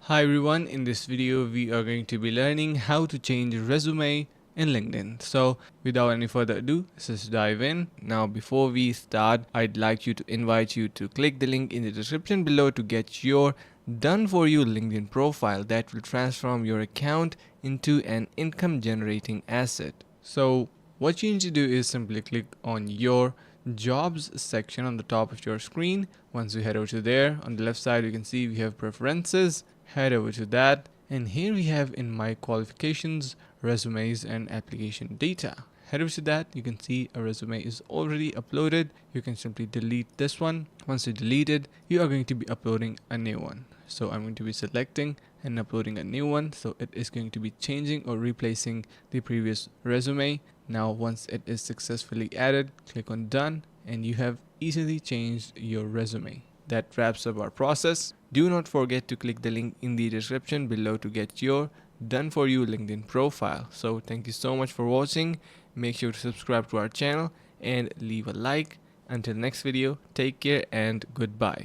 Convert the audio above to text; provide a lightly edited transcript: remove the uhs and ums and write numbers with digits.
Hi everyone, in this video we are going to be learning how to change resume in LinkedIn. So without any further ado, let's just dive in. Now before we start, I'd like you to invite you to click the link in the description below to get your done for you LinkedIn profile that will transform your account into an income generating asset. So what you need to do is simply click on your jobs section on the top of your screen. Once you head over to there, on the left side you can see we have preferences. Head over to that, and here we have in my qualifications, resumes and application data. Head over to that, you can see a resume is already uploaded. You can simply delete this one. Once you delete it, you are going to be uploading a new one. So I'm going to be selecting and uploading a new one, so it is going to be changing or replacing the previous resume. Now once it is successfully added, click on done and you have easily changed your resume. That wraps up our process. Do not forget to click the link in the description below to get your done for you LinkedIn profile. So thank you so much for watching. Make sure to subscribe to our channel and leave a like. Until next video, take care and goodbye.